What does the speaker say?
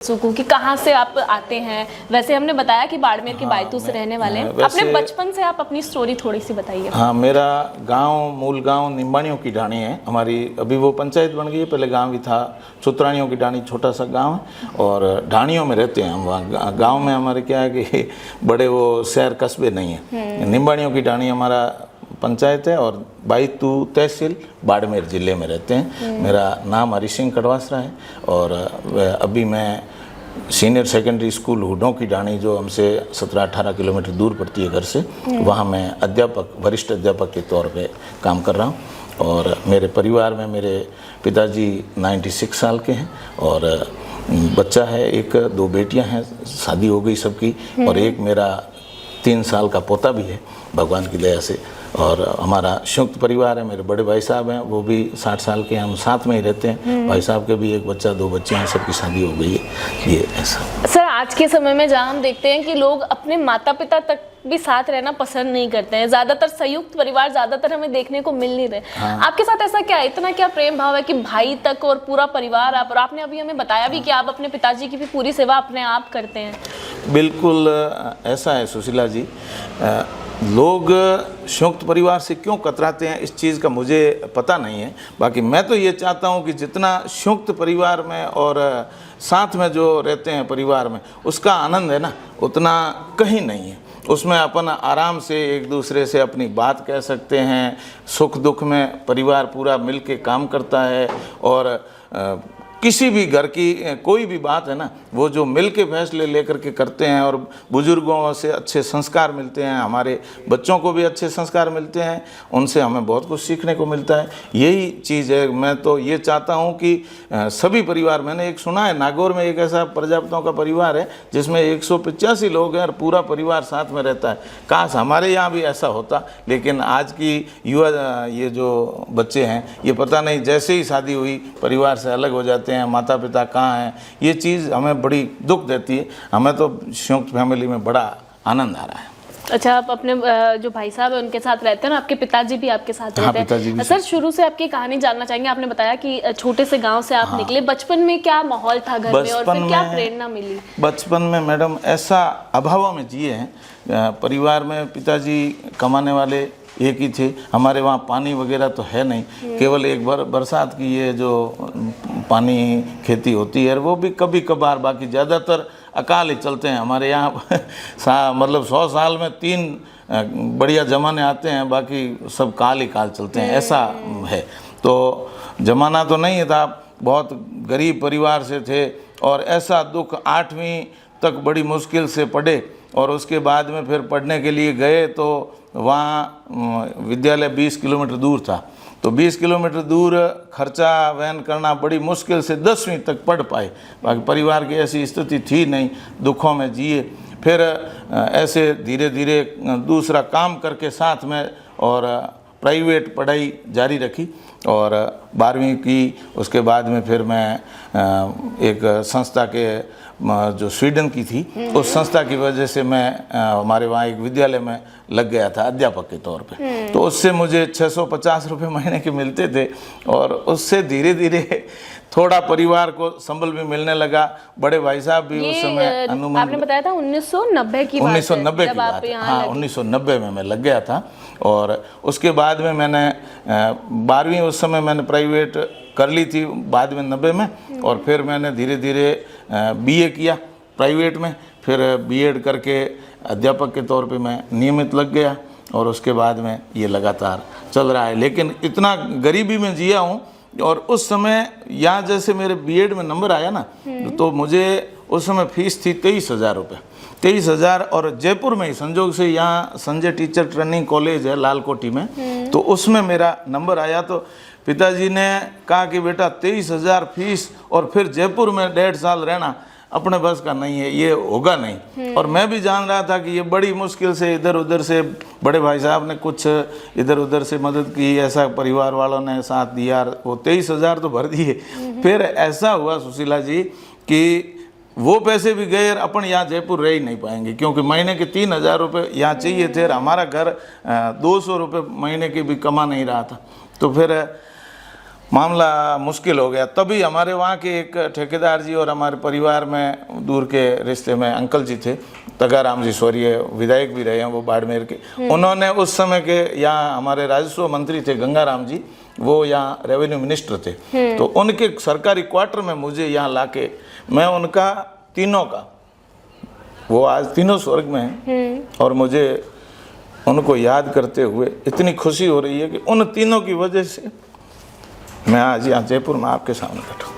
सुकू कि कहाँ से आप आते हैं। वैसे हमने बताया कि बाड़मेर के बायतू से रहने वाले हैं। अपने बचपन से आप अपनी स्टोरी थोड़ी सी बताइए। हाँ, मेरा गांव मूल गांव निम्बाणियों की ढाणी है हमारी। अभी वो पंचायत बन गई है, पहले गांव भी था। चुतरानियों की ढाणी छोटा सा गांव है और ढाणियों में रहते हैं हम। वहाँ गाँव में हमारे क्या है कि बड़े वो शहर कस्बे नहीं है। निम्बाणियों की ढाणी हमारा पंचायत है और बायतू तहसील बाड़मेर ज़िले में रहते हैं। मेरा नाम हरि सिंह कड़वासरा है और अभी मैं सीनियर सेकेंडरी स्कूल हुडों की ढाणी, जो हमसे 17-18 किलोमीटर दूर पड़ती है घर से, वहाँ मैं अध्यापक, वरिष्ठ अध्यापक के तौर पे काम कर रहा हूँ। और मेरे परिवार में मेरे पिताजी 96 साल के हैं और बच्चा है, एक 2 बेटियां हैं, शादी हो गई सबकी, और एक मेरा 3 साल का पोता भी है भगवान की दया से। और हमारा संयुक्त परिवार है। मेरे बड़े भाई साहब हैं, वो भी 60 साल के हैं, हम साथ में ही रहते हैं। भाई साहब के भी एक बच्चा, 2 बच्चे हैं, सबकी शादी हो गई है। ये ऐसा सर, आज के समय में जहाँ हम देखते हैं कि लोग अपने माता पिता तक भी साथ रहना पसंद नहीं करते हैं। ज्यादातर संयुक्त परिवार ज्यादातर हमें देखने को मिल नहीं रहे। हाँ। आपके साथ ऐसा क्या है, इतना क्या प्रेम भाव है कि भाई तक और पूरा परिवार आप, और आपने अभी हमें बताया भी कि आप अपने पिताजी की भी पूरी सेवा अपने आप करते हैं। बिल्कुल ऐसा है सुशीला जी। लोग संयुक्त परिवार से क्यों कतराते हैं, इस चीज़ का मुझे पता नहीं है। बाकी मैं तो ये चाहता हूँ कि जितना संयुक्त परिवार में और साथ में जो रहते हैं परिवार में, उसका आनंद है ना, उतना कहीं नहीं है। उसमें अपन आराम से एक दूसरे से अपनी बात कह सकते हैं। सुख दुख में परिवार पूरा मिल के काम करता है और किसी भी घर की कोई भी बात है ना, वो जो मिल के फैसले लेकर के करते हैं और बुजुर्गों से अच्छे संस्कार मिलते हैं, हमारे बच्चों को भी अच्छे संस्कार मिलते हैं, उनसे हमें बहुत कुछ सीखने को मिलता है। यही चीज़ है। मैं तो ये चाहता हूँ कि सभी परिवार, मैंने एक सुना है नागौर में एक ऐसा प्रजापतियों का परिवार है जिसमें 185 लोग हैं और पूरा परिवार साथ में रहता है। काश हमारे यहाँ भी ऐसा होता, लेकिन आज की युवा ये जो बच्चे हैं, ये पता नहीं जैसे ही शादी हुई परिवार से अलग हो जाते हैं, माता पिता कहाँ हैं। ये चीज़ हमें बड़ी दुख देती है। हमें तो संयुक्त फैमिली में बड़ा आनंद आ रहा है। अच्छा, आप अपने जो भाई साहब है उनके साथ रहते हैं ना, आपके पिताजी भी आपके साथ रहते हैं? पिताजी भी। सर, शुरू से आपकी कहानी जानना चाहेंगे। आपने बताया कि छोटे से गांव से आप निकले। बचपन में क्या माहौल था घर में और फिर क्या प्रेरणा मिली? बचपन में मैडम ऐसा अभाव में जिए हैं। परिवार में पिताजी कमाने वाले एक ही थे। हमारे वहाँ पानी वगैरह तो है नहीं, केवल एक बार बरसात की ये जो पानी खेती होती है वो भी कभी कभार, बाकी ज़्यादातर अकाल ही चलते हैं हमारे यहाँ। मतलब 100 साल में 3 बढ़िया ज़माने आते हैं, बाकी सब काल ही काल चलते हैं, ऐसा है। तो ज़माना तो नहीं था, बहुत गरीब परिवार से थे और ऐसा दुख 8वीं तक बड़ी मुश्किल से पढ़े और उसके बाद में फिर पढ़ने के लिए गए तो वहाँ विद्यालय 20 किलोमीटर दूर था। तो 20 किलोमीटर दूर खर्चा वहन करना बड़ी मुश्किल से 10वीं तक पढ़ पाए। बाकी परिवार की ऐसी स्थिति थी नहीं, दुखों में जिए। फिर ऐसे धीरे धीरे दूसरा काम करके साथ में और प्राइवेट पढ़ाई जारी रखी और 12वीं की। उसके बाद में फिर मैं एक संस्था के जो स्वीडन की थी, उस संस्था की वजह से मैं हमारे वहाँ एक विद्यालय में लग गया था अध्यापक के तौर पे। तो उससे मुझे 650 रुपये महीने के मिलते थे और उससे धीरे धीरे थोड़ा परिवार को संबल भी मिलने लगा। बड़े भाई साहब भी उस समय आपने बताया था 1990 की बात है। 1990 की बात है, हाँ 1990 में मैं लग गया था। और उसके बाद में मैंने 12वीं उस समय मैंने प्राइवेट कर ली थी, बाद में 90 में। और फिर मैंने धीरे धीरे बीए किया प्राइवेट में, फिर बीएड करके अध्यापक के तौर पे मैं नियमित लग गया और उसके बाद में ये लगातार चल रहा है। लेकिन इतना गरीबी में जिया हूँ। और उस समय यहाँ जैसे मेरे बीएड में नंबर आया ना, तो मुझे उस समय फीस थी 23,000 रुपये, 23,000। और जयपुर में ही संजोग से यहाँ संजय टीचर ट्रेनिंग कॉलेज है लालकोटी में, तो उसमें मेरा नंबर आया। तो पिताजी ने कहा कि बेटा 23,000 फीस और फिर जयपुर में 1.5 साल रहना अपने बस का नहीं है, ये होगा नहीं। और मैं भी जान रहा था कि ये बड़ी मुश्किल से इधर उधर से, बड़े भाई साहब ने कुछ इधर उधर से मदद की, ऐसा परिवार वालों ने साथ दिया, वो 23,000 तो भर दिए। फिर ऐसा हुआ सुशीला जी कि वो पैसे भी गए और अपन यहाँ जयपुर रह ही नहीं पाएंगे, क्योंकि महीने के 3,000 रुपये यहाँ चाहिए थे और हमारा घर 200 रुपये महीने के भी कमा नहीं रहा था। तो फिर मामला मुश्किल हो गया। तभी हमारे वहाँ के एक ठेकेदार जी और हमारे परिवार में दूर के रिश्ते में अंकल जी थे, तगाराम जी, स्वर्गीय विधायक भी रहे हैं वो बाड़मेर के, उन्होंने उस समय के यहाँ हमारे राजस्व मंत्री थे गंगाराम जी, वो यहाँ रेवेन्यू मिनिस्टर थे, तो उनके सरकारी क्वार्टर में मुझे यहाँ लाके मैं उनका तीनों का, वो आज तीनों स्वर्ग में हैं, और मुझे उनको याद करते हुए इतनी खुशी हो रही है कि उन तीनों की वजह से मैं आज यहाँ जयपुर में आपके सामने बैठा हूँ।